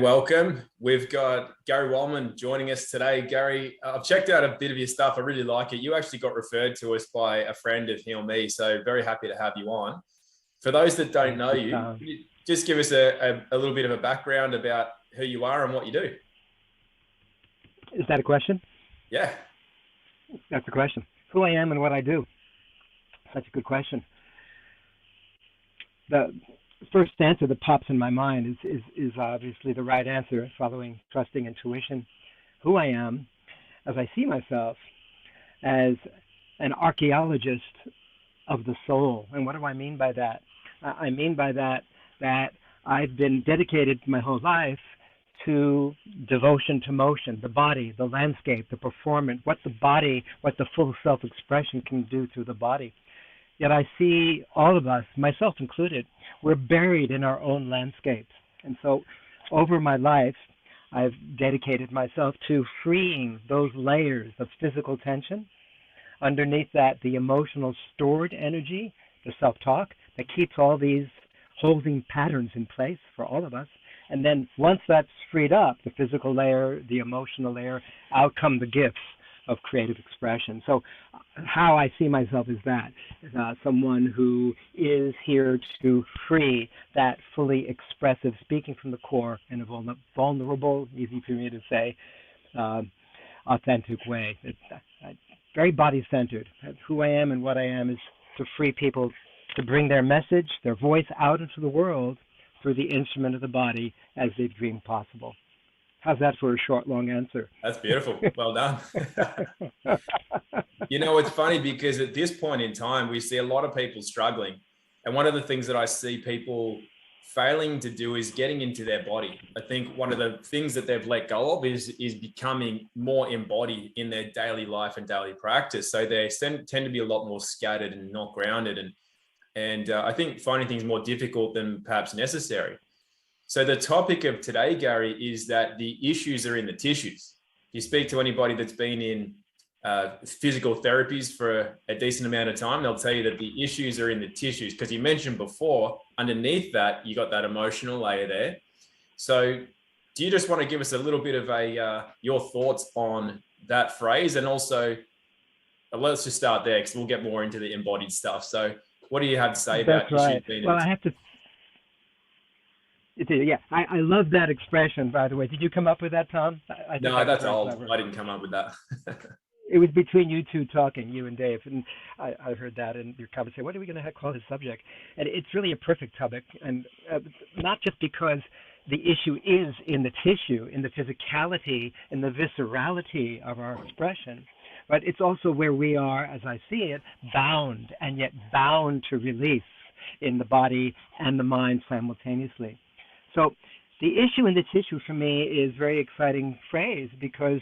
Welcome. We've got Gary Wallman joining us today. Gary, I've checked out a bit of your stuff. I really like it. You actually got referred to us by a friend of Heal Me, so very happy to have you on. For those that don't know you, can you just give us a little bit of a background about who you are and what you do? Is that a question? Yeah. That's a question. Who I am and what I do. Such a good question. The first answer that pops in my mind is obviously the right answer, following trusting intuition. Who I am, as I see myself, as an archaeologist of the soul. And what do I mean by that? I mean by that I've been dedicated my whole life to devotion to motion, the body, the landscape, the performance, what the full self-expression can do through the body. Yet I see all of us, myself included, we're buried in our own landscapes. And so over my life, I've dedicated myself to freeing those layers of physical tension. Underneath that, the emotional stored energy, the self-talk, that keeps all these holding patterns in place for all of us. And then once that's freed up, the physical layer, the emotional layer, out come the gifts of creative expression. So how I see myself is that, someone who is here to free that fully expressive, speaking from the core in a vulnerable, easy for me to say, authentic way. Very body-centered. Who I am and what I am is to free people to bring their message, their voice out into the world through the instrument of the body as they've dreamed possible. How's that for a short, long answer? That's beautiful. Well done. You know, it's funny because at this point in time, we see a lot of people struggling. And one of the things that I see people failing to do is getting into their body. I think one of the things that they've let go of is becoming more embodied in their daily life and daily practice. So they tend to be a lot more scattered and not grounded. And I think finding things more difficult than perhaps necessary. So the topic of today, Gary, is that the issues are in the tissues. If you speak to anybody that's been in physical therapies for a decent amount of time, they'll tell you that the issues are in the tissues, because you mentioned before, underneath that, you got that emotional layer there. So do you just want to give us a little bit of your thoughts on that phrase? And also, let's just start there, because we'll get more into the embodied stuff. So what do you have to say about issues being Well, I have to... Yeah, I love that expression, by the way. Did you come up with that, Tom? No, that's old. I didn't come up with that. It was between you two talking, you and Dave, and I heard that in your conversation. What are we going to call his subject? And it's really a perfect topic, and not just because the issue is in the tissue, in the physicality, in the viscerality of our expression, but it's also where we are, as I see it, bound, and yet bound to release in the body and the mind simultaneously. So the issue in the tissue for me is a very exciting phrase, because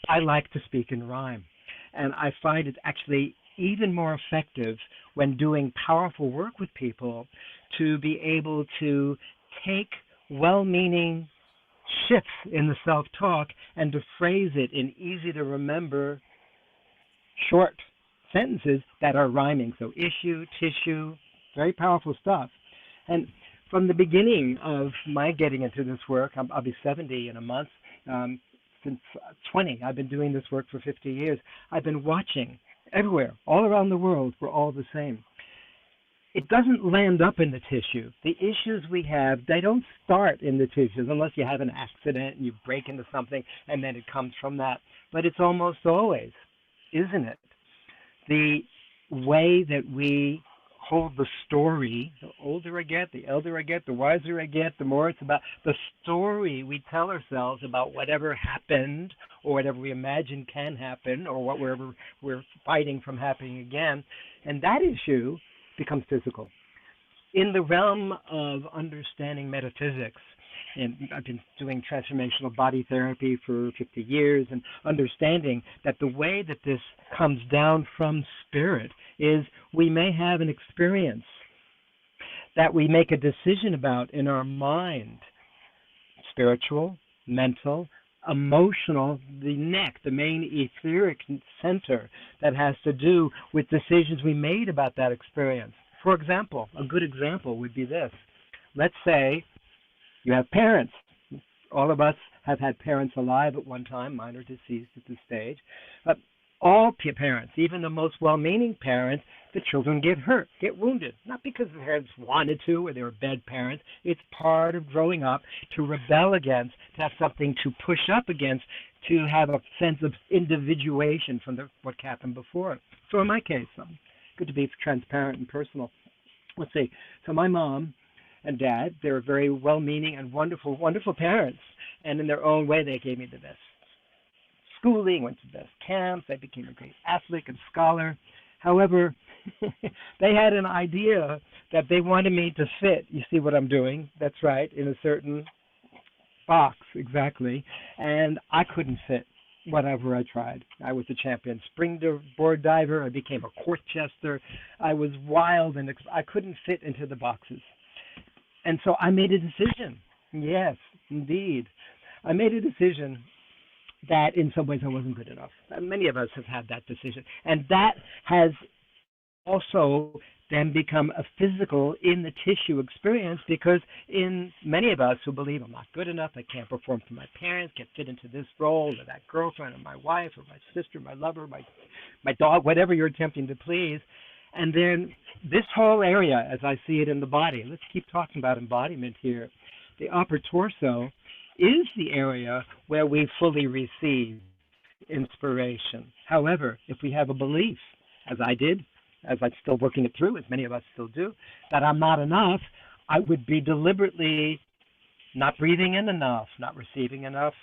I like to speak in rhyme. And I find it actually even more effective when doing powerful work with people to be able to take well-meaning shifts in the self-talk and to phrase it in easy-to-remember short sentences that are rhyming. So issue, tissue, very powerful stuff. And from the beginning of my getting into this work, I'll be 70 in a month, since 20. I've been doing this work for 50 years. I've been watching everywhere, all around the world, we're all the same. It doesn't land up in the tissue. The issues we have, they don't start in the tissues unless you have an accident and you break into something and then it comes from that. But it's almost always, isn't it? The way that we hold the story, the older I get, the elder I get, the wiser I get, the more it's about the story we tell ourselves about whatever happened or whatever we imagine can happen or whatever we're fighting from happening again. And that issue becomes physical. In the realm of understanding metaphysics, and I've been doing transformational body therapy for 50 years and understanding that the way that this comes down from spirit is we may have an experience that we make a decision about in our mind, spiritual, mental, emotional, the neck, the main etheric center that has to do with decisions we made about that experience. For example, a good example would be this. Let's say you have parents, All of us have had parents alive at one time. Mine are deceased at this stage. But all parents, even the most well-meaning parents, the children get hurt, get wounded. Not because the parents wanted to or they were bad parents. It's part of growing up to rebel against, to have something to push up against, to have a sense of individuation from what happened before. So in my case, good to be transparent and personal. Let's see. So my mom and dad, they were very well-meaning and wonderful, wonderful parents. And in their own way, they gave me the best schooling, went to the best camps. I became a great athlete and scholar. However, they had an idea that they wanted me to fit. You see what I'm doing? That's right, in a certain box, exactly. And I couldn't fit whatever I tried. I was a champion springboard diver. I became a court jester. I was wild, and I couldn't fit into the boxes. And so I made a decision. Yes, indeed. I made a decision that in some ways I wasn't good enough. Many of us have had that decision. And that has also then become a physical in the tissue experience, because in many of us who believe I'm not good enough, I can't perform for my parents, can't fit into this role, or that girlfriend, or my wife, or my sister, my lover, my dog, whatever you're attempting to please. And then this whole area, as I see it in the body, let's keep talking about embodiment here. The upper torso is the area where we fully receive inspiration. However, if we have a belief, as I did, as I'm still working it through, as many of us still do, that I'm not enough, I would be deliberately not breathing in enough, not receiving enough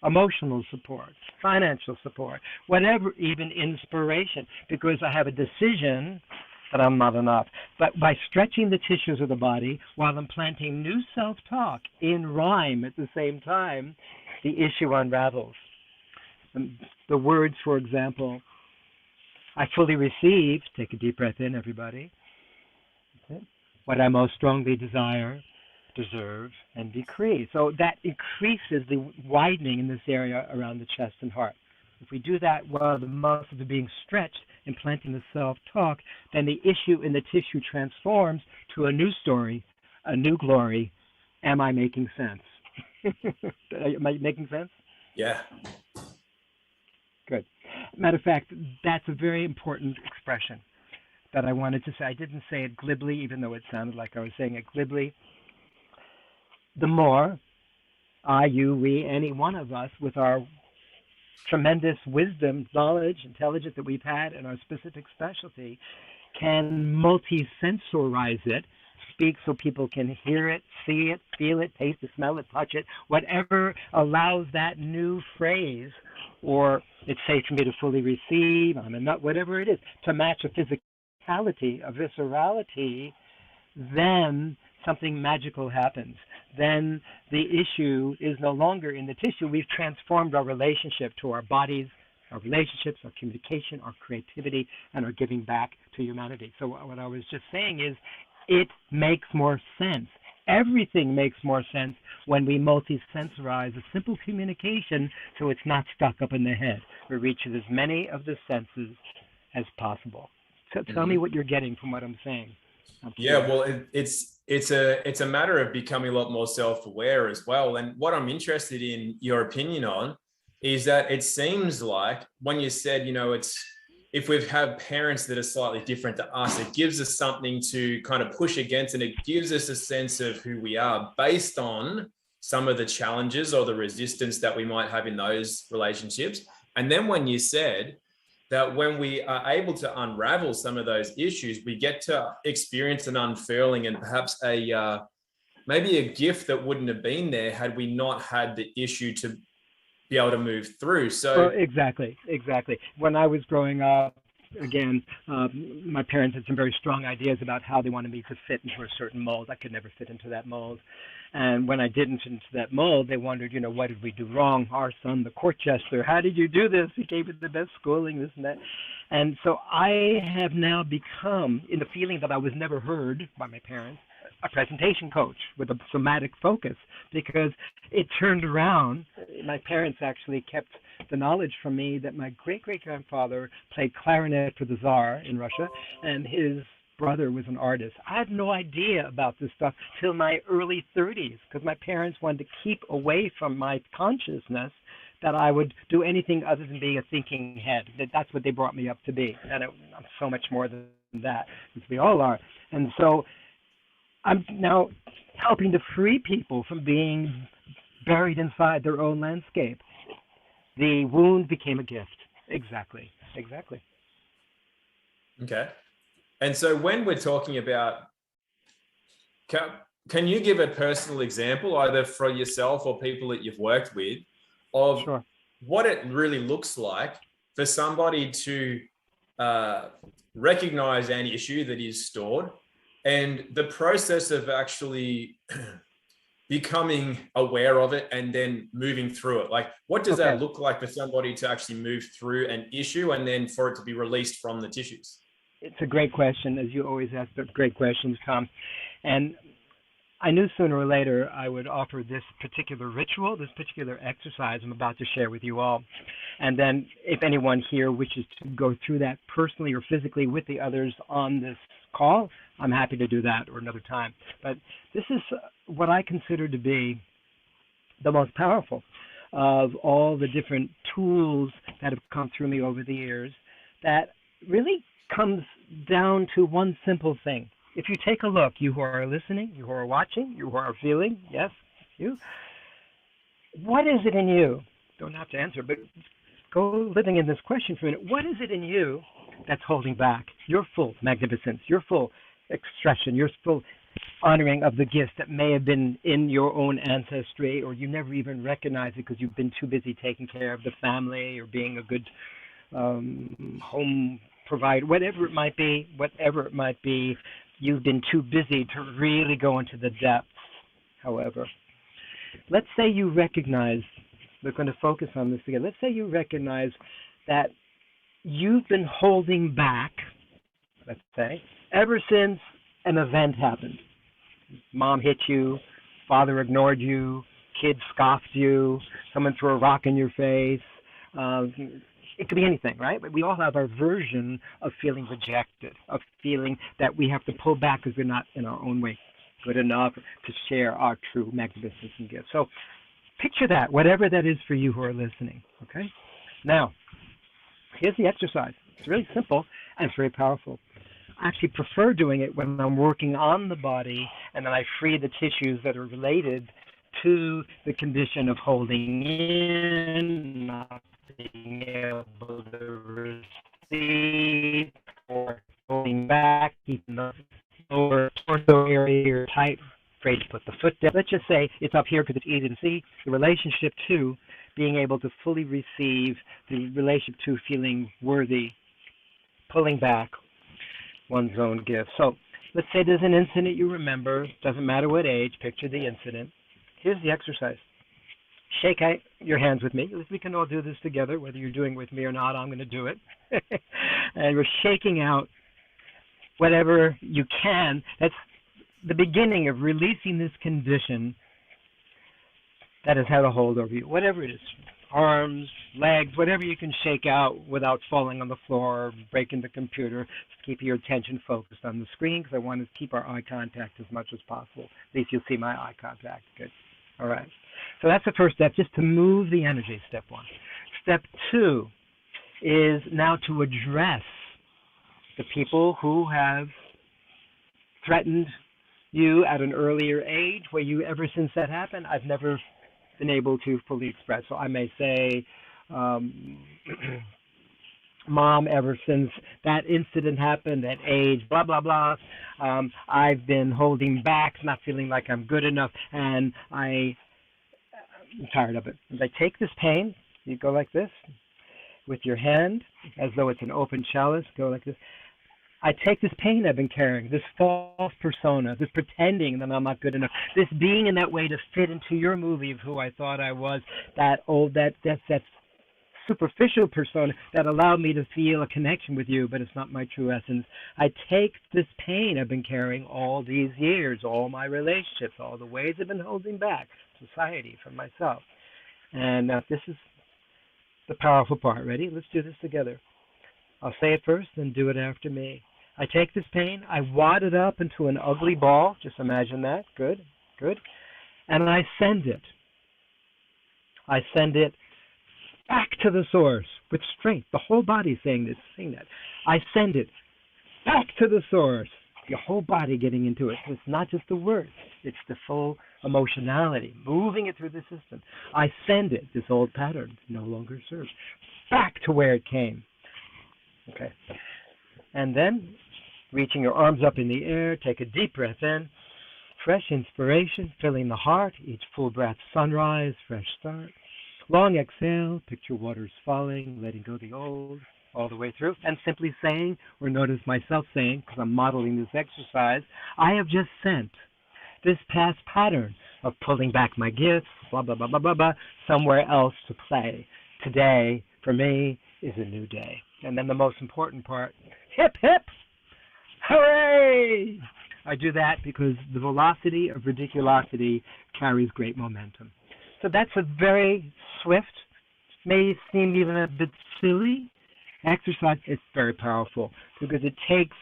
emotional support, financial support, whatever, even inspiration, because I have a decision that I'm not enough. But by stretching the tissues of the body while implanting new self-talk in rhyme at the same time, the issue unravels. And the words, for example, I fully receive, take a deep breath in, everybody, okay, what I most strongly desire, deserve, and decree. So that increases the widening in this area around the chest and heart. If we do that while the muscles are being stretched, implanting the self-talk, then the issue in the tissue transforms to a new story, a new glory. Am I making sense? Am I making sense? Yeah. Good. Matter of fact, that's a very important expression that I wanted to say. I didn't say it glibly, even though it sounded like I was saying it glibly. The more I, you, we, any one of us, with our tremendous wisdom, knowledge, intelligence that we've had in our specific specialty, can multi-sensorize it, speak so people can hear it, see it, feel it, taste it, smell it, touch it, whatever allows that new phrase, or it's safe for me to fully receive, I'm a nut, whatever it is, to match a physicality, a viscerality, then something magical happens. Then the issue is no longer in the tissue. We've transformed our relationship to our bodies, our relationships, our communication, our creativity, and our giving back to humanity. So what I was just saying is, it makes more sense. Everything makes more sense when we multi-sensorize a simple communication so it's not stuck up in the head. We reach as many of the senses as possible. So tell me what you're getting from what I'm saying. Yeah, well, it's a matter of becoming a lot more self-aware as well. And what I'm interested in your opinion on is that it seems like when you said, it's if we've had parents that are slightly different to us, it gives us something to kind of push against, and it gives us a sense of who we are based on some of the challenges or the resistance that we might have in those relationships. And then when you said that when we are able to unravel some of those issues, we get to experience an unfurling and perhaps maybe a gift that wouldn't have been there had we not had the issue to be able to move through. So exactly. When I was growing up, again, my parents had some very strong ideas about how they wanted me to fit into a certain mold. I could never fit into that mold. And when I didn't fit into that mold, they wondered, what did we do wrong? Our son, the court jester, how did you do this? He gave us the best schooling, this and that. And so I have now become, in the feeling that I was never heard by my parents, a presentation coach with a somatic focus, because it turned around. My parents actually kept the knowledge from me that my great-great-grandfather played clarinet for the Tsar in Russia, and his brother was an artist. I had no idea about this stuff till my early 30s because my parents wanted to keep away from my consciousness that I would do anything other than being a thinking head. That's what they brought me up to be. And I'm so much more than that, as we all are. And so I'm now helping to free people from being buried inside their own landscape. The wound became a gift. Exactly. Okay. And so when we're talking about, can you give a personal example, either for yourself or people that you've worked with, of Sure. what it really looks like for somebody to recognize an issue that is stored, and the process of actually becoming aware of it and then moving through it? Like, what does that look like for somebody to actually move through an issue and then for it to be released from the tissues? It's a great question, as you always ask great questions, Tom. And I knew sooner or later I would offer this particular ritual, this particular exercise I'm about to share with you all. And then if anyone here wishes to go through that personally or physically with the others on this call, I'm happy to do that or another time. But this is what I consider to be the most powerful of all the different tools that have come through me over the years, that really comes down to one simple thing. If you take a look, you who are listening, you who are watching, you who are feeling, yes, you, what is it in you? Don't have to answer, but go living in this question for a minute. What is it in you that's holding back your full magnificence, your full expression, your full honoring of the gifts that may have been in your own ancestry, or you never even recognize it because you've been too busy taking care of the family or being a good home provider, whatever it might be, you've been too busy to really go into the depths. However, let's say you recognize, we're going to focus on this again, let's say you recognize that you've been holding back, let's say, ever since an event happened. Mom hit you, father ignored you, kids scoffed you, someone threw a rock in your face. It could be anything, right? But we all have our version of feeling rejected, of feeling that we have to pull back because we're not in our own way good enough to share our true magnificence and gifts. So picture that, whatever that is for you who are listening, okay? Now, here's the exercise. It's really simple and it's very powerful. I actually prefer doing it when I'm working on the body and then I free the tissues that are related to the condition of holding in, not being able to receive, or holding back, keeping the lower torso area tight, afraid to put the foot down. Let's just say it's up here because it's easy to see. The relationship to being able to fully receive, the relationship to feeling worthy, pulling back one's own gift. So let's say there's an incident you remember, doesn't matter what age, picture the incident. Here's the exercise. Shake out your hands with me. We can all do this together, whether you're doing it with me or not, I'm going to do it. And we're shaking out whatever you can. That's the beginning of releasing this condition that has had a hold over you, whatever it is. Arms, legs, whatever you can shake out without falling on the floor or breaking the computer. Just keep your attention focused on the screen because I want to keep our eye contact as much as possible. At least you'll see my eye contact. Good. All right. So that's the first step, just to move the energy, step one. Step two is now to address the people who have threatened you at an earlier age, where you, ever since that happened, I've never been able to fully express. So I may say, Mom, ever since that incident happened at age blah, blah, blah, I've been holding back, not feeling like I'm good enough, and I'm tired of it. And I take this pain, you go like this, with your hand, as though it's an open chalice, go like this. I take this pain I've been carrying, this false persona, this pretending that I'm not good enough, this being in that way to fit into your movie of who I thought I was, that superficial persona that allowed me to feel a connection with you, but it's not my true essence. I take this pain I've been carrying all these years, all my relationships, all the ways I've been holding back society from myself. And this is the powerful part. Ready? Let's do this together. I'll say it first, then do it after me. I take this pain, I wad it up into an ugly ball. Just imagine that. Good, good. And I send it. I send it back to the source with strength. The whole body saying this, saying that. I send it back to the source. Your whole body getting into it. So it's not just the words. It's the full emotionality, moving it through the system. I send it, this old pattern no longer serves, back to where it came. Okay. And then, reaching your arms up in the air, take a deep breath in. Fresh inspiration, filling the heart. Each full breath, sunrise, fresh start. Long exhale, picture waters falling, letting go the old, all the way through. And simply saying, or notice myself saying, because I'm modeling this exercise, I have just sent this past pattern of pulling back my gifts, blah, blah, blah, blah, blah, blah, somewhere else to play. Today, for me, is a new day. And then the most important part, hip, hip, hooray! I do that because the velocity of ridiculosity carries great momentum. So that's a very swift, may seem even a bit silly exercise. It's very powerful because it takes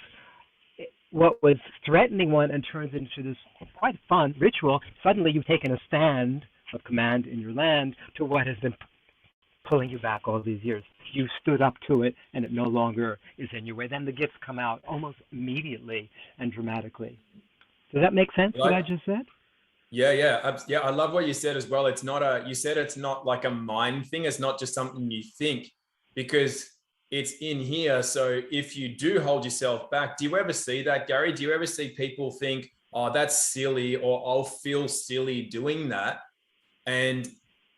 what was threatening one and turns into this quite fun ritual. Suddenly you've taken a stand of command in your land to what has been pulling you back all these years. You stood up to it, and it no longer is in your way. Then the gifts come out almost immediately and dramatically. Does that make sense, what I just said? Yeah. I love what you said as well. It's not you said it's not like a mind thing. It's not just something you think, because it's in here. So if you do hold yourself back, do you ever see that, Gary? Do you ever see people think, oh, that's silly, or I'll feel silly doing that? And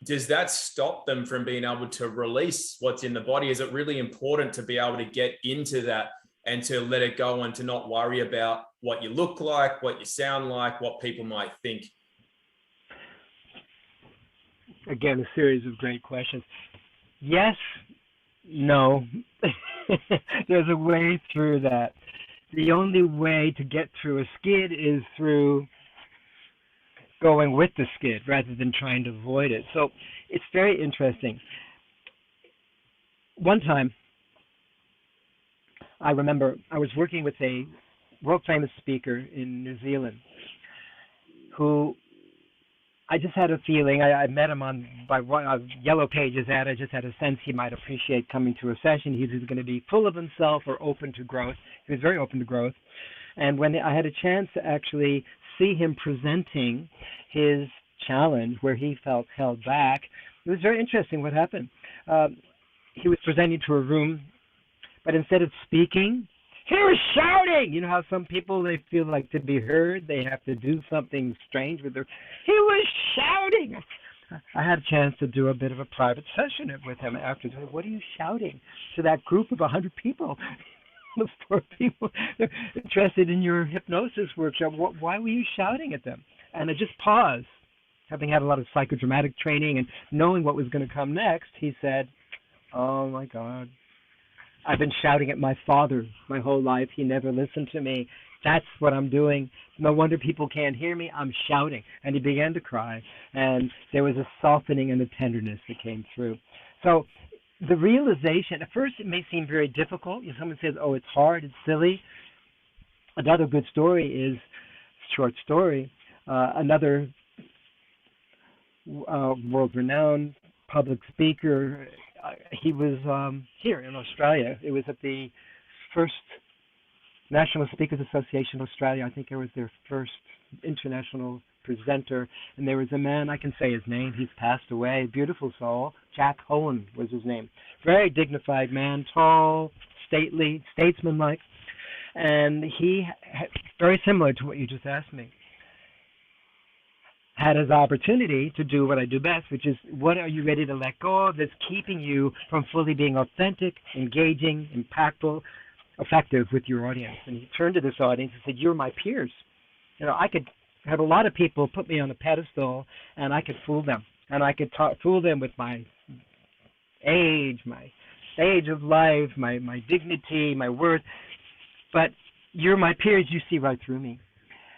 does that stop them from being able to release what's in the body? Is it really important to be able to get into that and to let it go and to not worry about what you look like, what you sound like, what people might think? Again, a series of great questions. Yes, no. There's a way through that. The only way to get through a skid is through going with the skid rather than trying to avoid it. So it's very interesting. One time, I remember I was working with a world-famous speaker in New Zealand who I just had a feeling, I met him on by Yellow Pages ad, I just had a sense he might appreciate coming to a session. He was going to be full of himself or open to growth. He was very open to growth. And when I had a chance to actually see him presenting his challenge where he felt held back, it was very interesting what happened. He was presenting to a room, but instead of speaking, he was shouting. You know how some people, they feel like to be heard, they have to do something strange with their... He was shouting. I had a chance to do a bit of a private session with him after. What are you shouting to that group of 100 people? Those poor people, they're interested in your hypnosis workshop. Why were you shouting at them? And I just paused. Having had a lot of psychodramatic training and knowing what was going to come next, he said, oh my God, I've been shouting at my father my whole life. He never listened to me. That's what I'm doing. No wonder people can't hear me. I'm shouting. And he began to cry. And there was a softening and a tenderness that came through. So the realization, at first it may seem very difficult. If someone says, oh, it's hard, it's silly. Another good story is, short story, another world-renowned public speaker, he was here in Australia. It was at the first National Speakers Association of Australia. I think it was their first international presenter. And there was a man, I can say his name, he's passed away, beautiful soul. Jack Hohen was his name. Very dignified man, tall, stately, statesmanlike. And he, very similar to what you just asked me, had his opportunity to do what I do best, which is what are you ready to let go of that's keeping you from fully being authentic, engaging, impactful, effective with your audience. And he turned to this audience and said, you're my peers. You know, I could have a lot of people put me on a pedestal and I could fool them. And I could fool them with my age, my stage of life, my dignity, my worth. But you're my peers, you see right through me.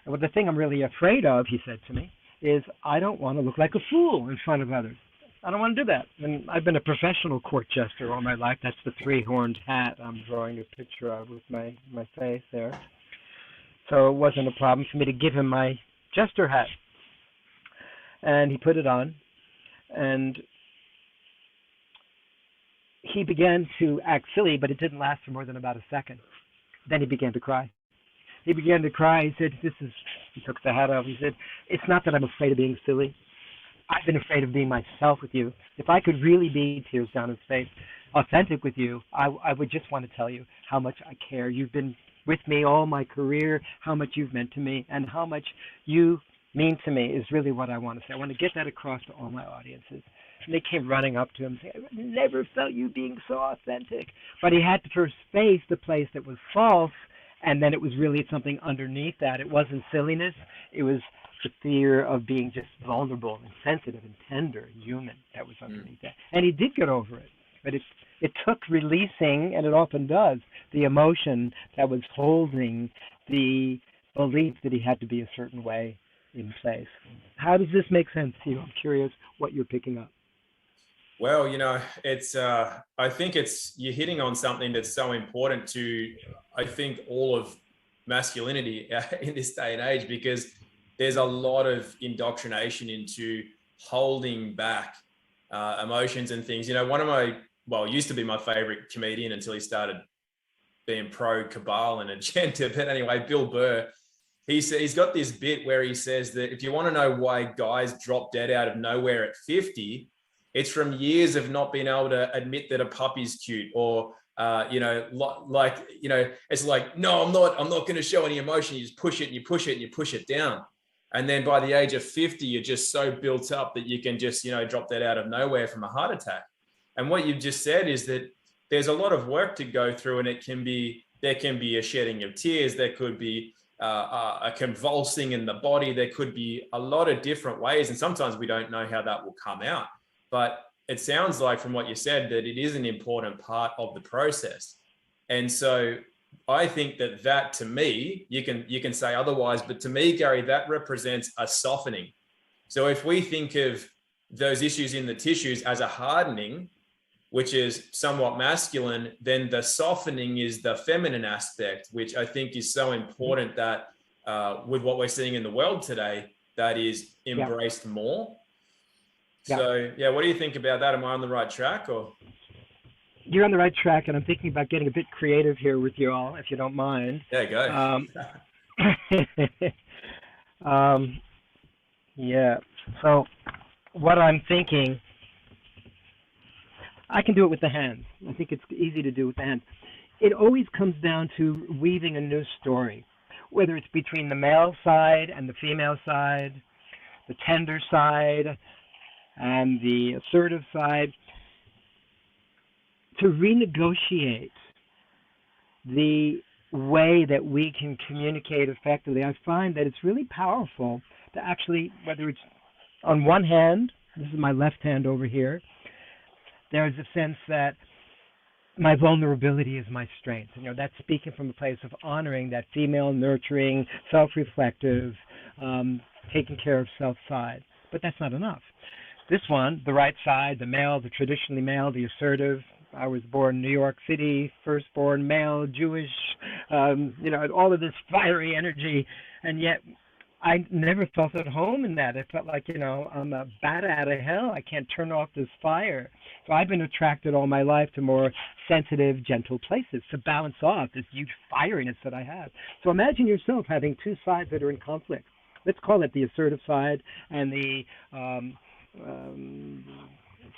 And what the thing I'm really afraid of, he said to me, is I don't want to look like a fool in front of others. I don't want to do that. And I've been a professional court jester all my life. That's the three-horned hat I'm drawing a picture of with my face there. So it wasn't a problem for me to give him my jester hat. And he put it on, and he began to act silly, but it didn't last for more than about a second. Then he began to cry. He began to cry. He said, he took the hat off. He said, it's not that I'm afraid of being silly. I've been afraid of being myself with you. If I could really be, tears down his face, authentic with you, I would just want to tell you how much I care. You've been with me all my career, how much you've meant to me, and how much you mean to me is really what I want to say. I want to get that across to all my audiences. And they came running up to him saying, I never felt you being so authentic. But he had to first face the place that was false, and then it was really something underneath that. It wasn't silliness. It was the fear of being just vulnerable and sensitive and tender and human that was underneath that. And he did get over it. But it took releasing, and it often does, the emotion that was holding the belief that he had to be a certain way in place. How does this make sense to you? I'm curious what you're picking up. Well, it's, I think you're hitting on something that's so important to, I think, all of masculinity in this day and age, because there's a lot of indoctrination into holding back emotions and things. One of used to be my favorite comedian until he started being pro-cabal and agenda. But anyway, Bill Burr, he's got this bit where he says that if you want to know why guys drop dead out of nowhere at 50, it's from years of not being able to admit that a puppy's cute, or it's like, no, I'm not going to show any emotion. You just push it and you push it and you push it down. And then by the age of 50, you're just so built up that you can just, drop that out of nowhere from a heart attack. And what you've just said is that there's a lot of work to go through, and there can be a shedding of tears. There could be a convulsing in the body. There could be a lot of different ways. And sometimes we don't know how that will come out. But it sounds like from what you said that it is an important part of the process. And so I think that to me, you can say otherwise, but to me, Gary, that represents a softening. So if we think of those issues in the tissues as a hardening, which is somewhat masculine, then the softening is the feminine aspect, which I think is so important that with what we're seeing in the world today, that is embraced more. Yeah. So, what do you think about that? Am I on the right track, or? You're on the right track, and I'm thinking about getting a bit creative here with you all, if you don't mind. Yeah, go. So what I'm thinking, I can do it with the hands. I think it's easy to do with the hands. It always comes down to weaving a new story, whether it's between the male side and the female side, the tender side and the assertive side, to renegotiate the way that we can communicate effectively. I find that it's really powerful to actually, whether it's on one hand, this is my left hand over here, there's a sense that my vulnerability is my strength. That's speaking from a place of honoring that female, nurturing, self-reflective, taking care of self side. But that's not enough. This one, the right side, the male, the traditionally male, the assertive. I was born in New York City, firstborn male, Jewish, all of this fiery energy, and yet I never felt at home in that. I felt like, I'm a bat out of hell. I can't turn off this fire. So I've been attracted all my life to more sensitive, gentle places to balance off this huge fieriness that I have. So imagine yourself having two sides that are in conflict. Let's call it the assertive side and the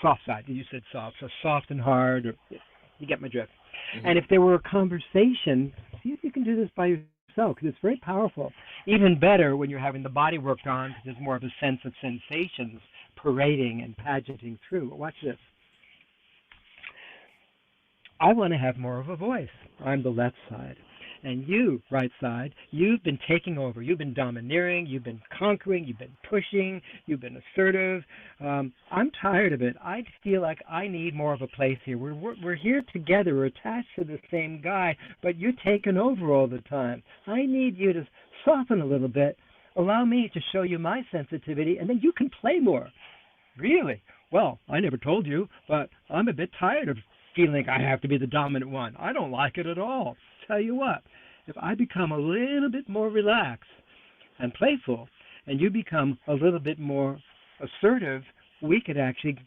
soft side. You said soft, so soft and hard, or you get my drift. Mm-hmm. And if there were a conversation, see if you can do this by yourself, because it's very powerful. Even better when you're having the body worked on, because there's more of a sense of sensations parading and pageanting through. Watch this. I want to have more of a voice. I'm the left side. And you, right side, you've been taking over. You've been domineering. You've been conquering. You've been pushing. You've been assertive. I'm tired of it. I feel like I need more of a place here. We're here together. We're attached to the same guy, but you're taking over all the time. I need you to soften a little bit. Allow me to show you my sensitivity, and then you can play more. Really? Well, I never told you, but I'm a bit tired of feeling I have to be the dominant one. I don't like it at all. Tell you what, if I become a little bit more relaxed and playful, and you become a little bit more assertive, we could actually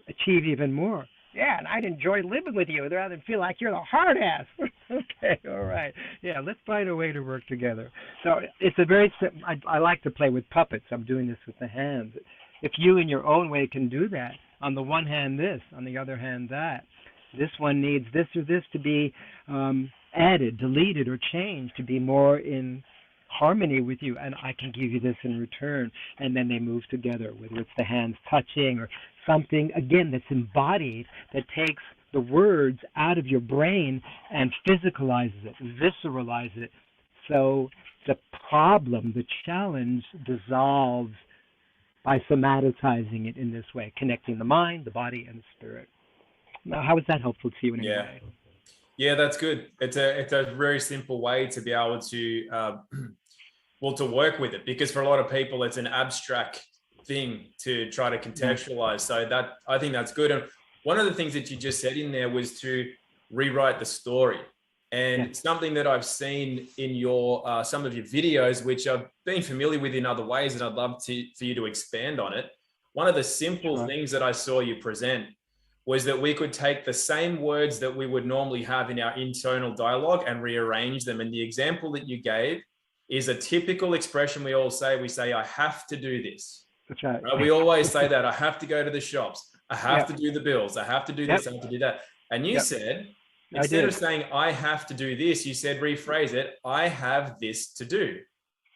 achieve even more. Yeah, and I'd enjoy living with you rather than feel like you're the hard ass. Okay, all right. Yeah, let's find a way to work together. So it's a very simple, I like to play with puppets. I'm doing this with the hands. If you in your own way can do that, on the one hand this, on the other hand that, this one needs this or this to be added, deleted, or changed to be more in harmony with you, and I can give you this in return. And then they move together, whether it's the hands touching or something, again, that's embodied, that takes the words out of your brain and physicalizes it, visceralizes it. So the problem, the challenge dissolves by somatizing it in this way, connecting the mind, the body, and the spirit. Now, how is that helpful to you in any way? Yeah, that's good. It's a very simple way to be able to to work with it, because for a lot of people it's an abstract thing to try to contextualize. So that, I think that's good. And one of the things that you just said in there was to rewrite the story. And something that I've seen in your some of your videos, which I've been familiar with in other ways, and I'd love for you to expand on it. One of the simple things that I saw you present was that we could take the same words that we would normally have in our internal dialogue and rearrange them. And the example that you gave is a typical expression we all say. We say, I have to do this. That's right. We always say that. I have to go to the shops. I have to do the bills. I have to do this. I have to do that. And you said, instead of saying, I have to do this, you said, rephrase it, I have this to do.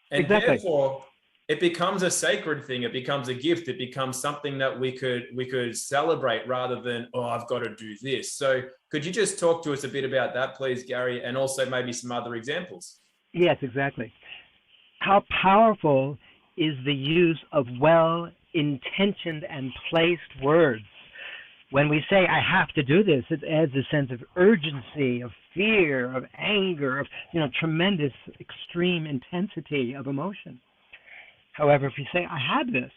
And therefore, it becomes a sacred thing. It becomes a gift. It becomes something that we could celebrate rather than, oh, I've got to do this. So could you just talk to us a bit about that, please, Gary, and also maybe some other examples? Yes, exactly. How powerful is the use of well-intentioned and placed words. When we say, I have to do this, it adds a sense of urgency, of fear, of anger, of tremendous, extreme intensity of emotion. However, if you say, I have this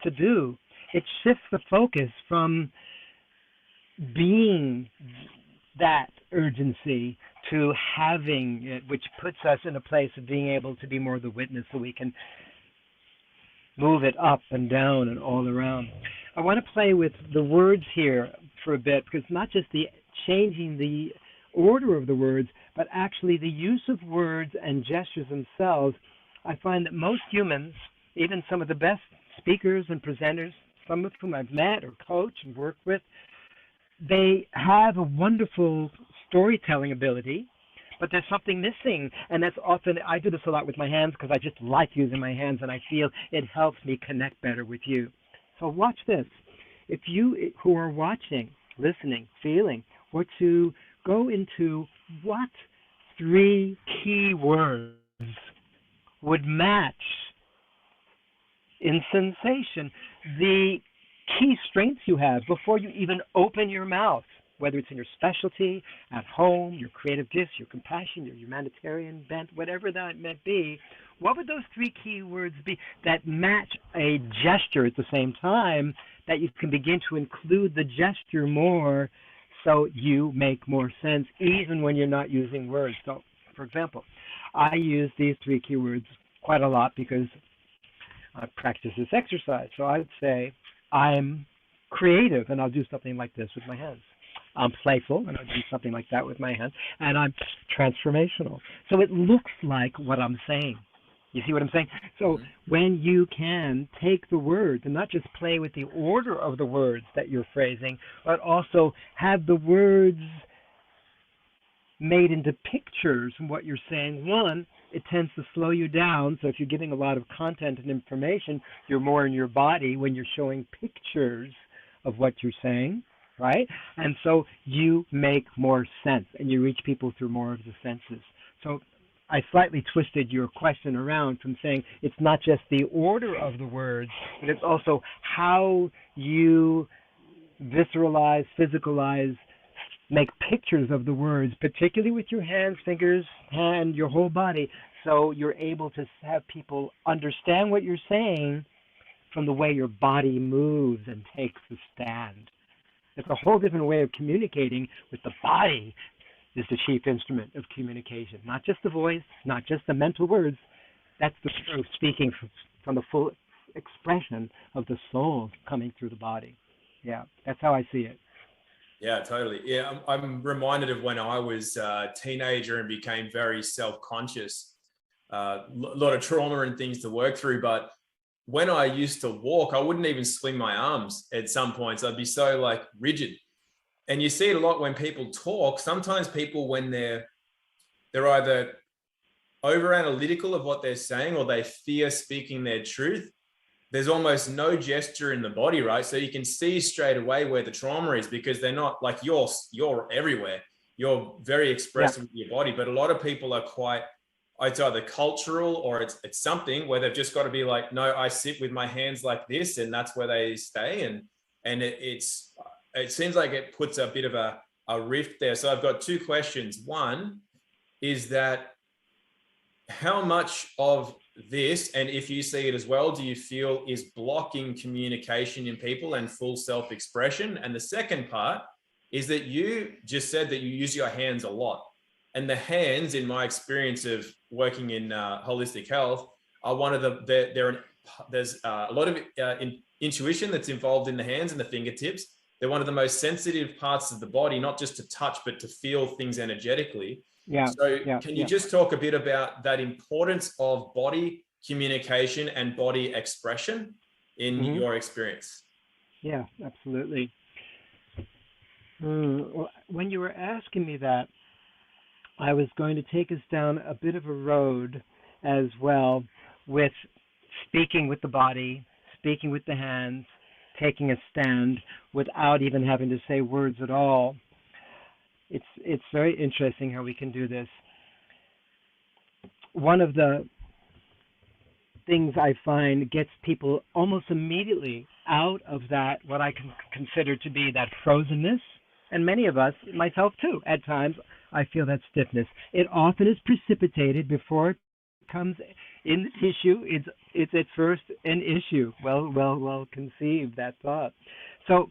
to do, it shifts the focus from being that urgency to having it, which puts us in a place of being able to be more the witness, so we can move it up and down and all around. I want to play with the words here for a bit, because not just the changing the order of the words, but actually the use of words and gestures themselves. I find that most humans, even some of the best speakers and presenters, some of whom I've met or coached and worked with, they have a wonderful storytelling ability, but there's something missing. And that's often, I do this a lot with my hands because I just like using my hands, and I feel it helps me connect better with you. So watch this. If you who are watching, listening, feeling, were to go into what 3 key words would match in sensation the key strengths you have before you even open your mouth, whether it's in your specialty, at home, your creative gifts, your compassion, your humanitarian bent, whatever that might be, what would those 3 key words be that match a gesture at the same time, that you can begin to include the gesture more so you make more sense even when you're not using words? So, for example, I use these 3 keywords quite a lot because I practice this exercise. So I would say, I'm creative, and I'll do something like this with my hands. I'm playful, and I'll do something like that with my hands. And I'm transformational. So it looks like what I'm saying. You see what I'm saying? So when you can take the words and not just play with the order of the words that you're phrasing, but also have the words made into pictures from what you're saying. One, it tends to slow you down. So if you're giving a lot of content and information, you're more in your body when you're showing pictures of what you're saying, right? And so you make more sense, and you reach people through more of the senses. So I slightly twisted your question around from saying it's not just the order of the words, but it's also how you visceralize, physicalize, make pictures of the words, particularly with your hands, fingers, and your whole body, so you're able to have people understand what you're saying, from the way your body moves and takes a stand. It's a whole different way of communicating with the body is the chief instrument of communication. Not just the voice, not just the mental words. That's the truth, speaking from the full expression of the soul coming through the body. Yeah, that's how I see it. Yeah, totally. Yeah, I'm reminded of when I was a teenager and became very self-conscious. A lot of trauma and things to work through, but when I used to walk, I wouldn't even swing my arms at some points. I'd be so like rigid. And you see it a lot when people talk. Sometimes people, when they're either over analytical of what they're saying or they fear speaking their truth, there's almost no gesture in the body, right? So you can see straight away where the trauma is, because they're not like you're everywhere. You're very expressive with your body, but a lot of people are quite, it's either cultural or it's something where they've just got to be like, no, I sit with my hands like this, and that's where they stay. And it seems like it puts a bit of a rift there. So I've got two questions. One is that how much of this, and if you see it as well, do you feel is blocking communication in people and full self-expression? And the second part is that you just said that you use your hands a lot. And the hands, in my experience of working in holistic health, are one of there's a lot of intuition that's involved in the hands and the fingertips. They're one of the most sensitive parts of the body, not just to touch, but to feel things energetically. Can you just talk a bit about that importance of body communication and body expression in your experience? Yeah, absolutely. Well, when you were asking me that, I was going to take us down a bit of a road as well with speaking with the body, speaking with the hands, taking a stand without even having to say words at all. It's very interesting how we can do this. One of the things I find gets people almost immediately out of that, what I can consider to be that frozenness, and many of us, myself too, at times, I feel that stiffness. It often is precipitated before it comes in the tissue. It's at first an issue. Well conceived, that thought. So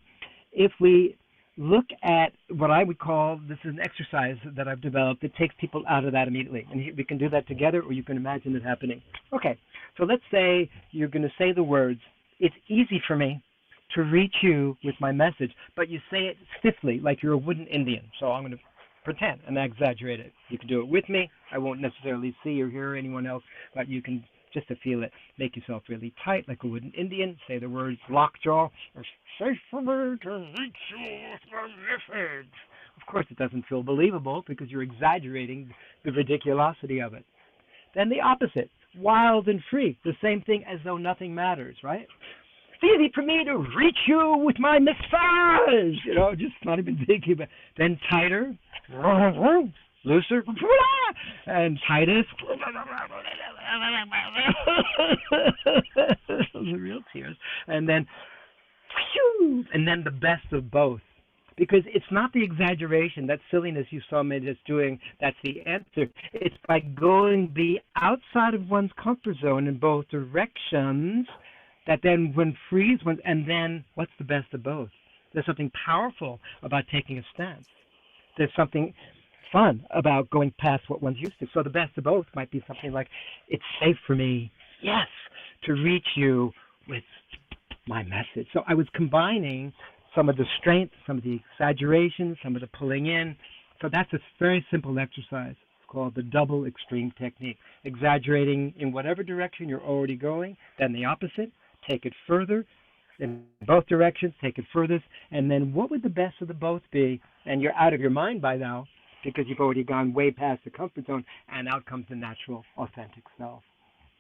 if we look at what I would call, this is an exercise that I've developed that takes people out of that immediately. And we can do that together, or you can imagine it happening. Okay, so let's say you're going to say the words, it's easy for me to reach you with my message, but you say it stiffly, like you're a wooden Indian. So I'm going to pretend and exaggerate it. You can do it with me. I won't necessarily see or hear anyone else, but you can just to feel it. Make yourself really tight, like a wooden Indian. Say the words lockjaw. It's safe for me to reach you with my message. Of course, it doesn't feel believable because you're exaggerating the ridiculosity of it. Then the opposite, wild and free. The same thing, as though nothing matters, right? It's easy for me to reach you with my massage. Just not even thinking about it. Then tighter, looser, and tightest. Those are real tears. And then the best of both. Because it's not the exaggeration, that silliness you saw me just doing, that's the answer. It's by going outside of one's comfort zone in both directions that then and then what's the best of both? There's something powerful about taking a stance. There's something fun about going past what one's used to. So the best of both might be something like, it's safe for me, yes, to reach you with my message. So I was combining some of the strength, some of the exaggeration, some of the pulling in. So that's a very simple exercise. It's called the double extreme technique. Exaggerating in whatever direction you're already going, then the opposite, take it further, in both directions, take it furthest, and then what would the best of the both be? And you're out of your mind by now because you've already gone way past the comfort zone, and out comes the natural, authentic self.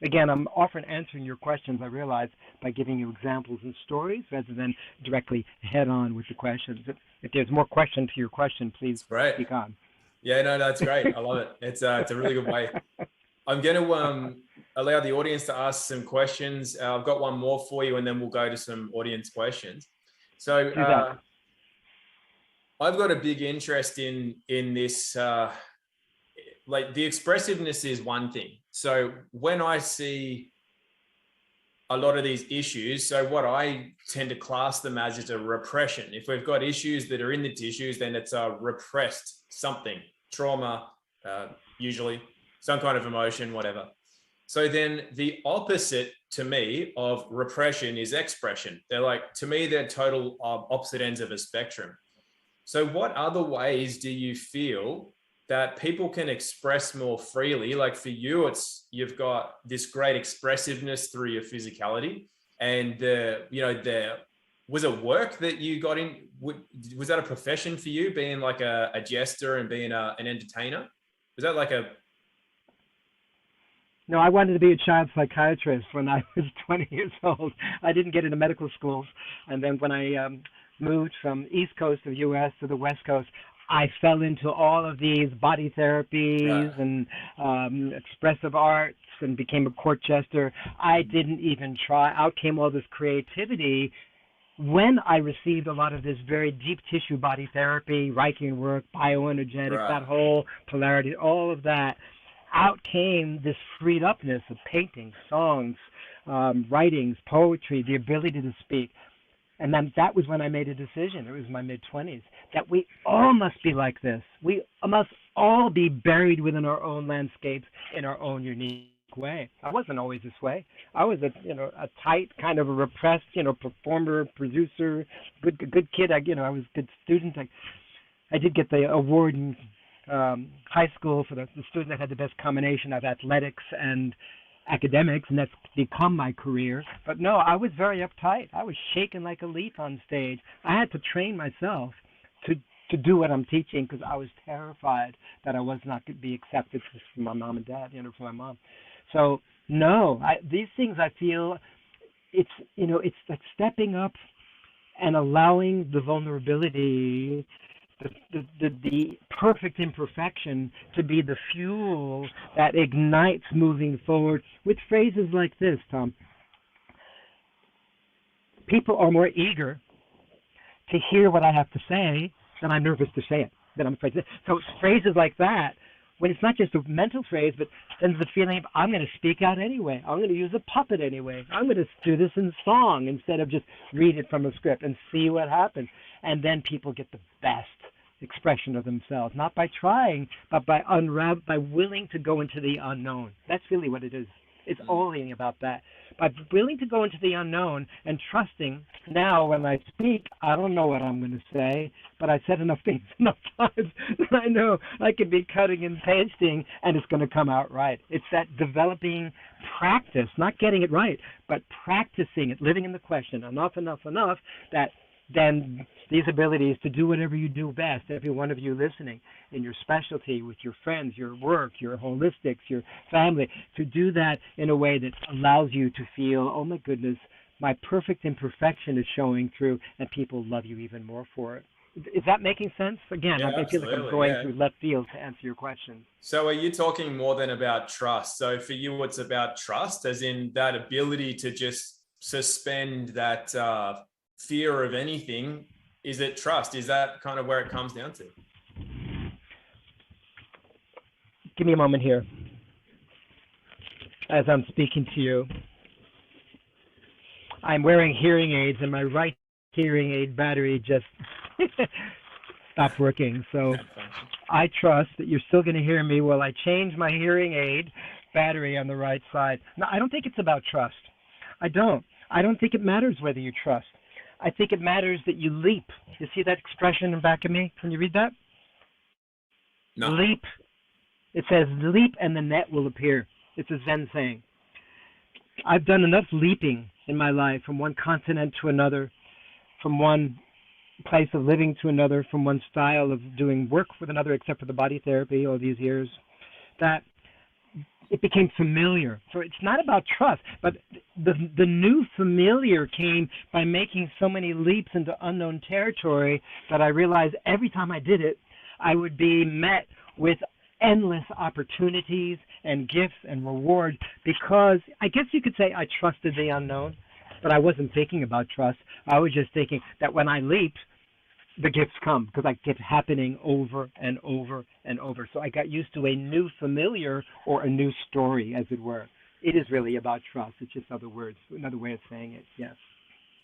Again, I'm often answering your questions, I realize, by giving you examples and stories rather than directly head-on with the questions. If there's more question to your question, please speak on. Yeah, no, that's great. I love it. It's a really good way. I'm going to allow the audience to ask some questions. I've got one more for you, and then we'll go to some audience questions. So I've got a big interest in this, like the expressiveness is one thing. So when I see a lot of these issues. So what I tend to class them as is a repression. If we've got issues that are in the tissues, then it's a repressed something, trauma, usually some kind of emotion, whatever. So then the opposite to me of repression is expression. They're like, to me, they're total opposite ends of a spectrum. So what other ways do you feel that people can express more freely? Like for you, you've got this great expressiveness through your physicality, and was it work that you got in? Was that a profession for you, being like a jester and being an entertainer? Was that like a... No, I wanted to be a child psychiatrist when I was 20 years old. I didn't get into medical schools. And then when I moved from East Coast of the U.S. to the West Coast, I fell into all of these body therapies and expressive arts and became a court jester. I didn't even try. Out came all this creativity when I received a lot of this very deep tissue body therapy, Reiki work, bioenergetics, that whole polarity, all of that. Out came this freed upness of painting, songs, writings, poetry, the ability to speak. And then that was when I made a decision. It was my mid-20s that we all must be like this. We must all be buried within our own landscapes in our own unique way. I wasn't always this way. I was a tight kind of a repressed, performer, producer, good kid. I was a good student. I did get the award in high school for the student that had the best combination of athletics and academics, and that's become my career. But no, I was very uptight. I was shaking like a leaf on stage. I had to train myself to do what I'm teaching because I was terrified that I was not going to be accepted from my mom and dad, from my mom. So no, these things I feel it's like stepping up and allowing the vulnerability, the perfect imperfection to be the fuel that ignites moving forward with phrases like this, Tom. People are more eager to hear what I have to say than I'm nervous to say it, than I'm afraid to. So phrases like that, when it's not just a mental phrase, but then the feeling of I'm going to speak out anyway. I'm going to use a puppet anyway. I'm going to do this in song instead of just read it from a script and see what happens. And then people get the best expression of themselves, not by trying, but by willing to go into the unknown. That's really what it is. It's only about that. By willing to go into the unknown and trusting, now when I speak, I don't know what I'm going to say, but I said enough things enough times that I know I could be cutting and pasting and it's going to come out right. It's that developing practice, not getting it right, but practicing it, living in the question enough, that then these abilities to do whatever you do best, every one of you listening, in your specialty, with your friends, your work, your holistics, your family, to do that in a way that allows you to feel, oh my goodness, my perfect imperfection is showing through, and people love you even more for it. Is that making sense? Again, I feel like I'm going through left field to answer your question. So are you talking more than about trust? So for you, it's about trust, as in that ability to just suspend that fear of anything. Is it trust? Is that kind of where it comes down to? Give me a moment here. As I'm speaking to you, I'm wearing hearing aids and my right hearing aid battery just stopped working. So I trust that you're still going to hear me while I change my hearing aid battery on the right side. Now, I don't think it's about trust. I don't think it matters whether you trust. I think it matters that you leap. You see that expression in back of me? Can you read that? No. Leap. It says, leap and the net will appear. It's a Zen saying. I've done enough leaping in my life from one continent to another, from one place of living to another, from one style of doing work with another, except for the body therapy all these years, that it became familiar. So it's not about trust, but the new familiar came by making so many leaps into unknown territory that I realized every time I did it, I would be met with endless opportunities and gifts and rewards, because I guess you could say I trusted the unknown, but I wasn't thinking about trust. I was just thinking that when I leaped, the gifts come, because I kept happening over and over and over. So I got used to a new familiar, or a new story, as it were. it is really about trust. It's just other words, another way of saying it. Yes.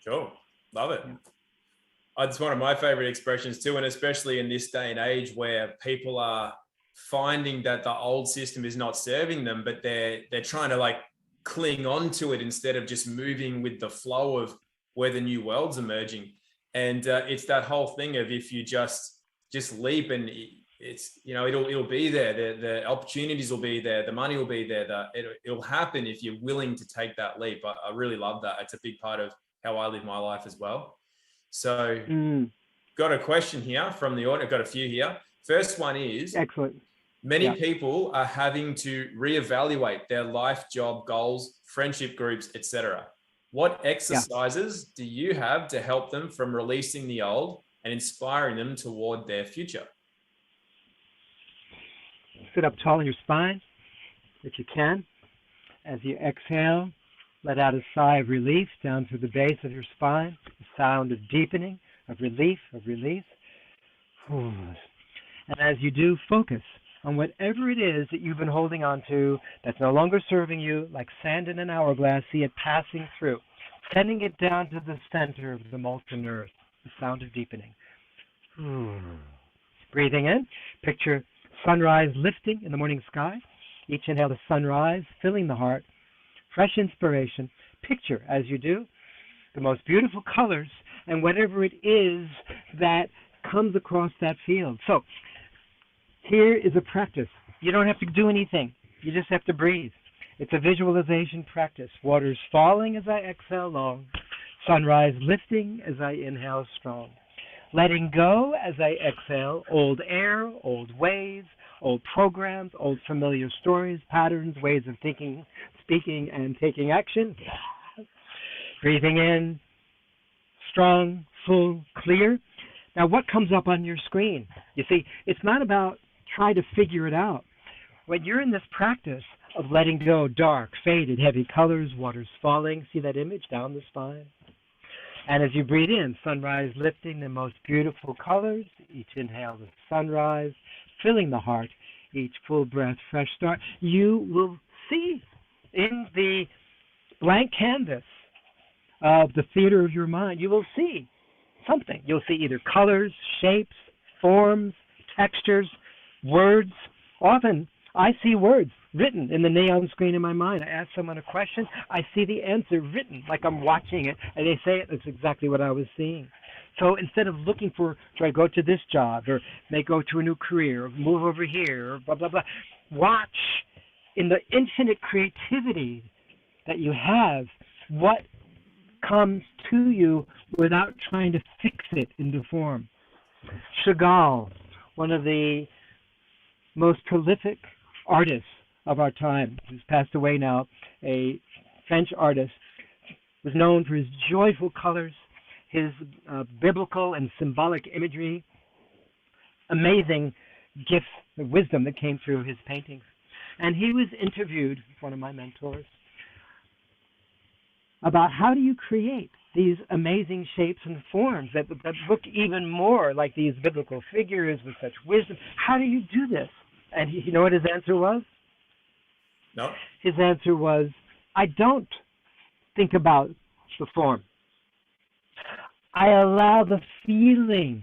Sure. Love it. Yeah. It's one of my favorite expressions too. And especially in this day and age where people are finding that the old system is not serving them, but they're trying to like cling on to it instead of just moving with the flow of where the new world's emerging. And it's that whole thing of if you just leap, and it's, you know, it'll be there. The opportunities will be there. The money will be there. It'll happen if you're willing to take that leap. I really love that. It's a big part of how I live my life as well. So got a question here from the audience. I've got a few here. First one is, excellent. Many people are having to reevaluate their life, job, goals, friendship groups, etc. What exercises do you have to help them from releasing the old and inspiring them toward their future? Sit up tall in your spine, if you can. As you exhale, let out a sigh of relief down through the base of your spine, the sound of deepening, of relief, of release. And as you do, focus on whatever it is that you've been holding on to that's no longer serving you, like sand in an hourglass. See it passing through, sending it down to the center of the molten earth, the sound of deepening. Breathing in, picture sunrise lifting in the morning sky. Each inhale the sunrise, filling the heart. Fresh inspiration. Picture, as you do, the most beautiful colors and whatever it is that comes across that field. So here is a practice. You don't have to do anything. You just have to breathe. It's a visualization practice. Water's falling as I exhale long. Sunrise lifting as I inhale strong. Letting go as I exhale old air, old ways, old programs, old familiar stories, patterns, ways of thinking, speaking, and taking action. Breathing in, strong, full, clear. Now, what comes up on your screen? You see, it's not about trying to figure it out. When you're in this practice of letting go dark, faded, heavy colors, water's falling, see that image down the spine? And as you breathe in, sunrise lifting the most beautiful colors. Each inhale, the sunrise, filling the heart. Each full breath, fresh start. You will see in the blank canvas of the theater of your mind, you will see something. You'll see either colors, shapes, forms, textures, words. Often I see words written in the neon screen in my mind. I ask someone a question, I see the answer written like I'm watching it, and they say it. That's exactly what I was seeing. So instead of looking for, do I go to this job, or may go to a new career, or move over here, or blah, blah, blah, watch in the infinite creativity that you have what comes to you without trying to fix it into form. Chagall, one of the most prolific artists of our time, who's passed away now, a French artist, was known for his joyful colors, his biblical and symbolic imagery, amazing gifts of wisdom that came through his paintings. And he was interviewed, one of my mentors, about how do you create these amazing shapes and forms that look even more like these biblical figures with such wisdom. How do you do this? And you know what his answer was? No. His answer was, I don't think about the form. I allow the feeling,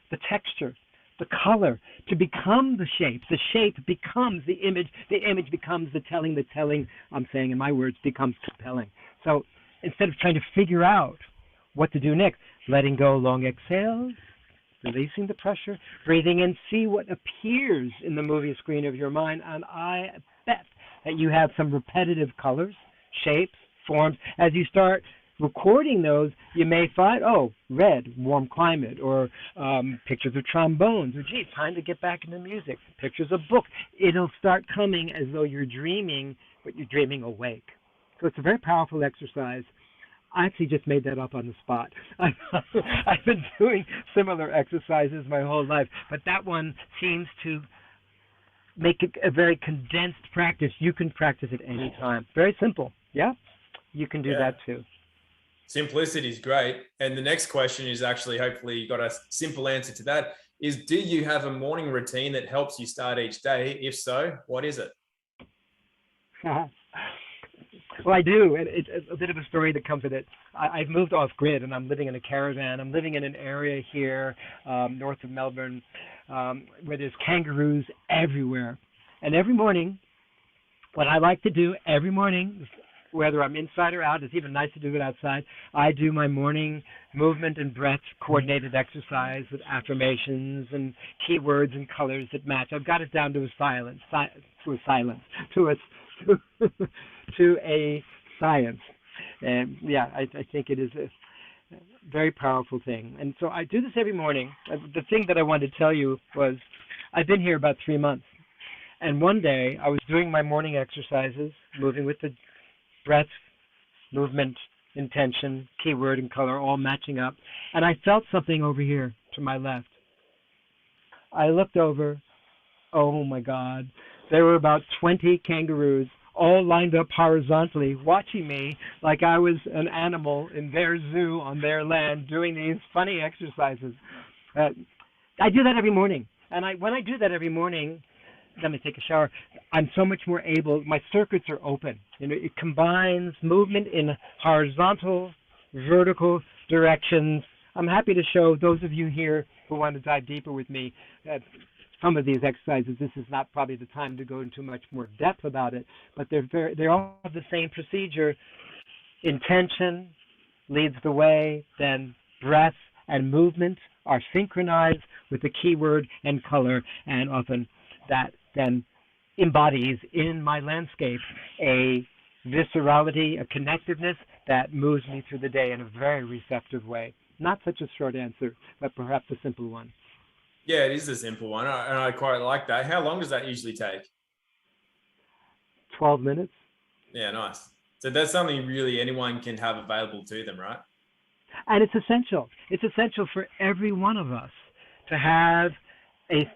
the texture, the color to become the shape. The shape becomes the image becomes the telling, I'm saying in my words, becomes compelling. So instead of trying to figure out what to do next, letting go long exhales, releasing the pressure, breathing in, see what appears in the movie screen of your mind, and I bet that you have some repetitive colors, shapes, forms. As you start recording those, you may find, oh, red, warm climate, or pictures of trombones, or gee, time to get back into music, pictures of books. It'll start coming as though you're dreaming, but you're dreaming awake. So it's a very powerful exercise. I actually just made that up on the spot. I've been doing similar exercises my whole life, but that one seems to make it a very condensed practice. You can practice it any time. Very simple. Yeah? You can do that too. Simplicity is great. And the next question is actually, hopefully you got a simple answer to that, is do you have a morning routine that helps you start each day? If so, what is it? Well, I do, and it's a bit of a story that comes with it. I've moved off grid, and I'm living in a caravan. I'm living in an area here north of Melbourne where there's kangaroos everywhere. And every morning, what I like to do every morning, whether I'm inside or out, it's even nice to do it outside, I do my morning movement and breath coordinated exercise with affirmations and keywords and colors that match. I've got it down to a silence, to a science. And yeah, I think it is a very powerful thing. And so I do this every morning. The thing that I wanted to tell you was I've been here about 3 months. And one day I was doing my morning exercises, moving with the breath, movement, intention, keyword, and color all matching up. And I felt something over here to my left. I looked over. Oh my God. There were about 20 kangaroos all lined up horizontally, watching me like I was an animal in their zoo on their land doing these funny exercises. I do that every morning. And when I do that every morning, then I take a shower, I'm so much more able, my circuits are open. You know, it combines movement in horizontal, vertical directions. I'm happy to show those of you here who want to dive deeper with me some of these exercises. This is not probably the time to go into much more depth about it, but they all have the same procedure. Intention leads the way, then breath and movement are synchronized with the keyword and color, and often that then embodies in my landscape a viscerality, a connectiveness that moves me through the day in a very receptive way. Not such a short answer, but perhaps a simple one. Yeah, it is a simple one, and I quite like that. How long does that usually take? 12 minutes. Yeah, nice. So that's something really anyone can have available to them, right? And it's essential. It's essential for every one of us to have a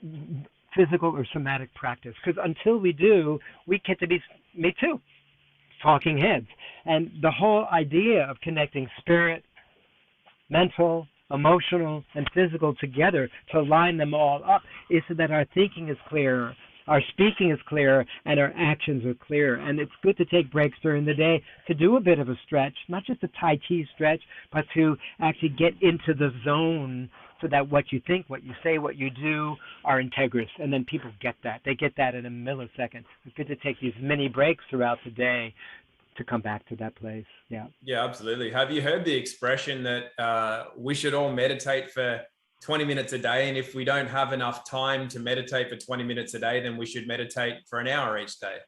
physical or somatic practice, because until we do, we get to be, me too, talking heads. And the whole idea of connecting spirit, mental, emotional, and physical together to line them all up is so that our thinking is clearer, our speaking is clearer, and our actions are clearer. And it's good to take breaks during the day to do a bit of a stretch, not just a Tai Chi stretch, but to actually get into the zone so that what you think, what you say, what you do are integrous. And then people get that. They get that in a millisecond. It's good to take these mini breaks throughout the day to come back to that place. Yeah. Yeah, absolutely. Have you heard the expression that we should all meditate for 20 minutes a day? And if we don't have enough time to meditate for 20 minutes a day, then we should meditate for an hour each day.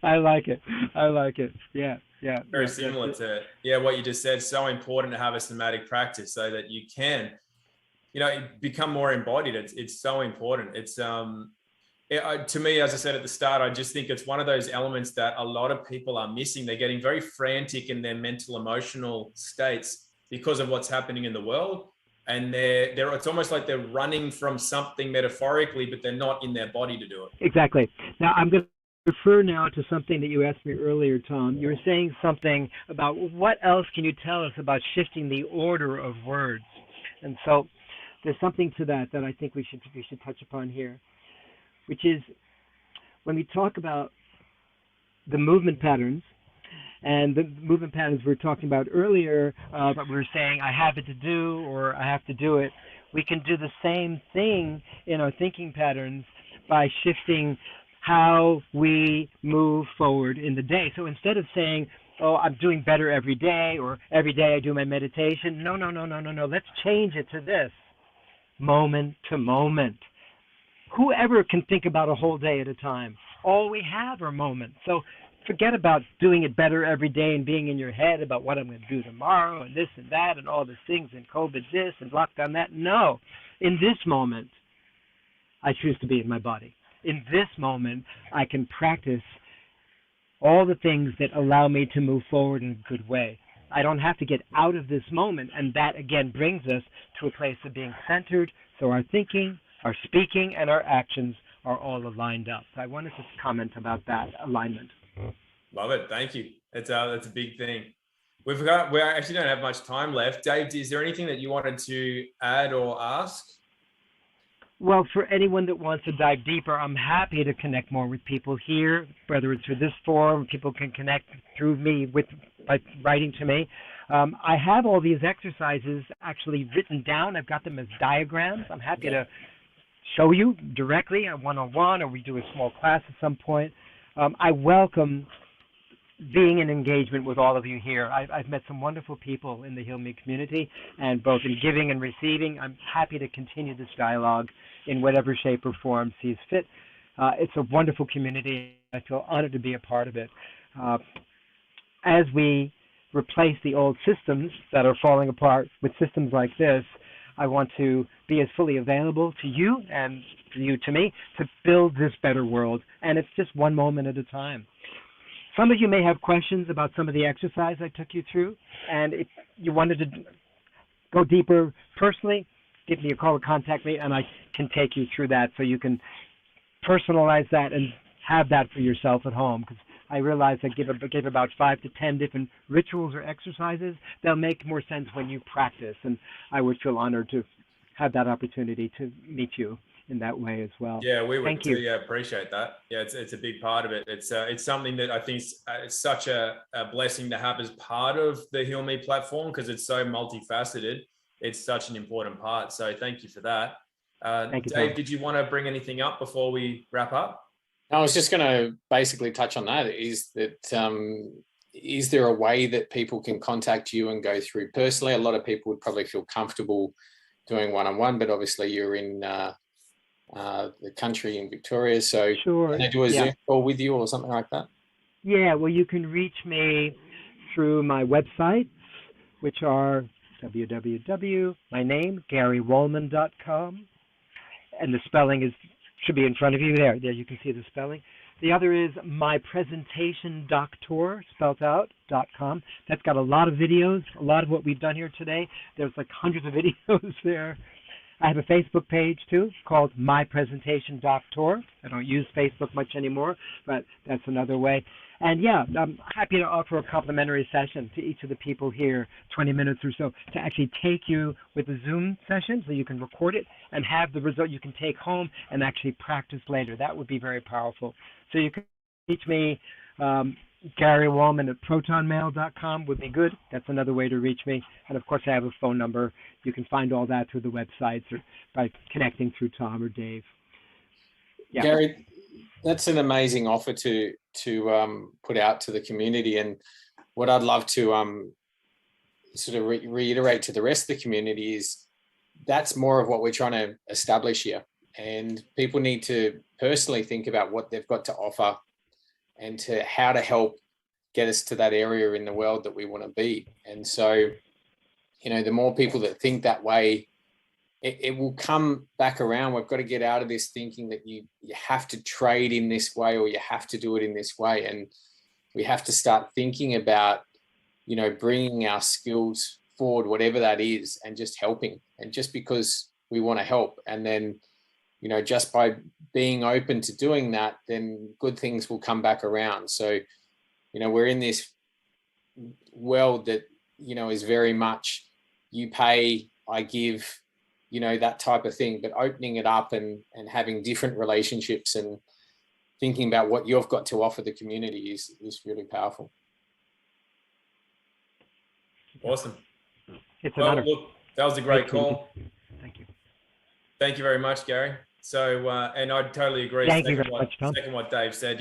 I like it. I like it. Yeah. Yeah. Very similar to, what you just said. So important to have a somatic practice so that you can, become more embodied. It's so important. It's, to me, as I said at the start, I just think it's one of those elements that a lot of people are missing. They're getting very frantic in their mental, emotional states because of what's happening in the world. And it's almost like they're running from something metaphorically, but they're not in their body to do it. Exactly. Now, I'm going to refer now to something that you asked me earlier, Tom. You were saying something about what else can you tell us about shifting the order of words? And so there's something to that I think we should touch upon here, which is when we talk about the movement patterns, and the movement patterns we were talking about earlier, but we were saying I have it to do or I have to do it. We can do the same thing in our thinking patterns by shifting how we move forward in the day. So instead of saying, oh, I'm doing better every day, or every day I do my meditation, no. Let's change it to this, moment to moment. Whoever can think about a whole day at a time? All we have are moments. So forget about doing it better every day and being in your head about what I'm going to do tomorrow and this and that and all the things and COVID this and lockdown that. No. In this moment, I choose to be in my body. In this moment, I can practice all the things that allow me to move forward in a good way. I don't have to get out of this moment, and that again brings us to a place of being centered, so our thinking, our speaking, and our actions are all aligned up. So I wanted to comment about that alignment. Love it. Thank you. That's a big thing. We actually don't have much time left. Dave, is there anything that you wanted to add or ask? Well, for anyone that wants to dive deeper, I'm happy to connect more with people here, whether it's through this forum, people can connect through me by writing to me. I have all these exercises actually written down. I've got them as diagrams. I'm happy to show you directly on one-on-one, or we do a small class at some point. I welcome being in engagement with all of you here. I've met some wonderful people in the Heal Me community, and both in giving and receiving. I'm happy to continue this dialogue in whatever shape or form sees fit. It's a wonderful community. I feel honored to be a part of it. As we replace the old systems that are falling apart with systems like this, I want to be as fully available to you and you to me to build this better world. And it's just one moment at a time. Some of you may have questions about some of the exercise I took you through. And if you wanted to go deeper personally, give me a call or contact me, and I can take you through that so you can personalize that and have that for yourself at home. Because I realized I give about 5 to 10 different rituals or exercises. They'll make more sense when you practice, and I would feel honored to have that opportunity to meet you in that way as well. Yeah, we would. Thank you. Yeah, appreciate that. Yeah, it's a big part of it. It's something that I think it's such a blessing to have as part of the Heal Me platform, because it's so multifaceted. It's such an important part. So thank you for that. Thank you, Dave, Tom. did you want to bring anything up before we wrap up? I was just going to basically touch on that. Is there a way that people can contact you and go through personally? A lot of people would probably feel comfortable doing one-on-one, but obviously you're in the country in Victoria, so sure. Can they do a Zoom call with you or something like that? Yeah, well, you can reach me through my websites, which are my name, GaryWollman.com, and the spelling should be in front of you there. There you can see the spelling. The other is mypresentationdoctor, spelled out, .com. That's got a lot of videos, a lot of what we've done here today. There's like hundreds of videos there. I have a Facebook page too called My Presentation Doctor. I don't use Facebook much anymore, but that's another way. And yeah, I'm happy to offer a complimentary session to each of the people here, 20 minutes or so, to actually take you with a Zoom session so you can record it and have the result you can take home and actually practice later. That would be very powerful. So you can reach me, Gary Wollman at protonmail.com would be good. That's another way to reach me. And of course, I have a phone number. You can find all that through the websites or by connecting through Tom or Dave. Yeah. Gary, that's an amazing offer to put out to the community. And what I'd love to sort of reiterate to the rest of the community is that's more of what we're trying to establish here. And people need to personally think about what they've got to offer and to how to help get us to that area in the world that we want to be. And so, the more people that think that way, it will come back around. We've got to get out of this thinking that you have to trade in this way or you have to do it in this way. And we have to start thinking about, bringing our skills forward, whatever that is, and just helping. And just because we want to help, and then, just by being open to doing that, then good things will come back around. So, we're in this world that, is very much you pay, I give, that type of thing, but opening it up and having different relationships and thinking about what you've got to offer the community is really powerful. Awesome. It's an honor. Look, that was a great call. Thank you. Thank you very much, Gary. So, and I totally agree. Thank you very much, Tom. Second what Dave said,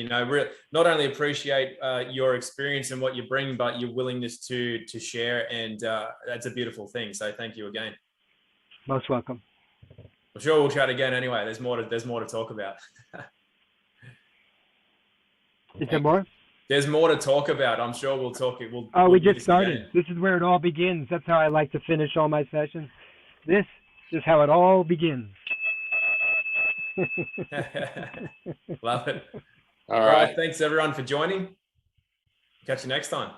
not only appreciate your experience and what you bring, but your willingness to share, and that's a beautiful thing. So thank you again. Most welcome. I'm sure we'll chat again anyway. There's more to talk about. Is there more? There's more to talk about. I'm sure we'll talk. We just started. This is where it all begins. That's how I like to finish all my sessions. This is how it all begins. Love it. All right. Thanks everyone for joining. Catch you next time.